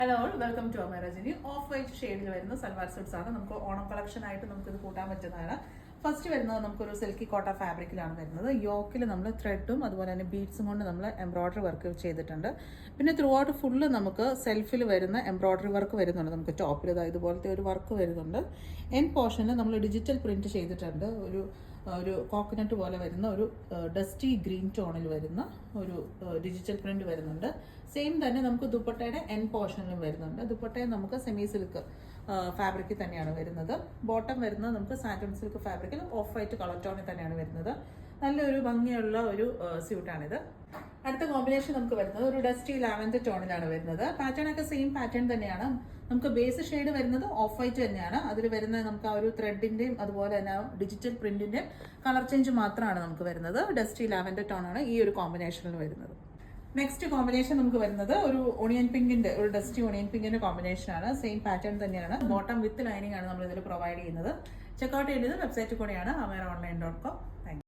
Hello welcome to അമേരജിനി. Off white ഷെയ്ഡിൽ വരുന്ന സൽവാർ സ്യൂട്ട്സ് ആണ്. നമുക്ക് ഓണം കളക്ഷൻ ആയിട്ട് നമുക്കിത് കൂട്ടാൻ പറ്റുന്നതാണ്. ഫസ്റ്റ് വരുന്നത് നമുക്കൊരു സിൽക്കി കോട്ട ഫാബ്രിക്കിലാണ് വരുന്നത്. യോക്കിൽ നമ്മൾ ത്രെഡും അതുപോലെ തന്നെ ബീഡ്സും കൊണ്ട് നമ്മൾ എംബ്രോയ്ഡറി വർക്ക് ചെയ്തിട്ടുണ്ട്. പിന്നെ ത്രൂ ഔട്ട് ഫുള്ള് നമുക്ക് സെൽഫിൽ വരുന്ന എംബ്രോയ്ഡറി വർക്ക് വരുന്നുണ്ട്. നമുക്ക് ടോപ്പിൽ ഇതുപോലത്തെ ഒരു വർക്ക് വരുന്നുണ്ട്. എൻ പോർഷനിൽ നമ്മൾ ഡിജിറ്റൽ പ്രിന്റ് ചെയ്തിട്ടുണ്ട്. ഒരു കോക്കനട്ട് പോലെ വരുന്ന ഒരു ഡസ്റ്റി ഗ്രീൻ ടോണിൽ വരുന്ന ഒരു ഡിജിറ്റൽ പ്രിന്റ് വരുന്നുണ്ട്. സെയിം തന്നെ നമുക്ക് ദുപ്പട്ടയുടെ എൻ പോർഷനിലും വരുന്നുണ്ട്. ദുപ്പട്ടയും നമുക്ക് സെമി സിൽക്ക് ഫാബ്രിക്കിൽ തന്നെയാണ് വരുന്നത്. ബോട്ടം വരുന്നത് നമുക്ക് സാറ്റൻ സിൽക്ക് ഫാബ്രിക്കിൽ ഓഫ് വൈറ്റ് കളർ ടോണിൽ തന്നെയാണ് വരുന്നത്. നല്ലൊരു ഭംഗിയുള്ള ഒരു സ്യൂട്ടാണിത്. അടുത്ത കോമ്പിനേഷൻ നമുക്ക് വരുന്നത് ഒരു ഡസ്റ്റി ലാവൻഡർ ടോണിലാണ് വരുന്നത്. പാറ്റേൺ ഒക്കെ സെയിം പാറ്റേൺ തന്നെയാണ്. നമുക്ക് ബേസ് ഷെയ്ഡ് വരുന്നത് ഓഫ് വൈറ്റ് തന്നെയാണ്. അതിൽ വരുന്ന നമുക്ക് ആ ഒരു ത്രെഡിന്റെയും അതുപോലെ തന്നെ ഡിജിറ്റൽ പ്രിന്റിന്റെയും കളർ ചേഞ്ച് മാത്രമാണ് നമുക്ക് വരുന്നത്. ഡസ്റ്റി ലാവൻഡർ ടോൺ ആണ് ഈ ഒരു കോമ്പിനേഷനിൽ വരുന്നത്. നെക്സ്റ്റ് കോമ്പിനേഷൻ നമുക്ക് വരുന്നത് ഒരു ഒണിയൻ പിങ്കിന്റെ ഒരു ഡസ്റ്റി ഒണിയൻ പിങ്കിന്റെ കോമ്പിനേഷൻ ആണ്. സെയിം പാറ്റേൺ തന്നെയാണ്. ബോട്ടം വിത്ത് ലൈനിങ് ആണ് നമ്മൾ ഇതിൽ പ്രൊവൈഡ് ചെയ്യുന്നത്. ചെക്ക്ഔട്ട് ചെയ്യുന്നത് വെബ്സൈറ്റിൽ കൂടെയാണ് ameraonline.com.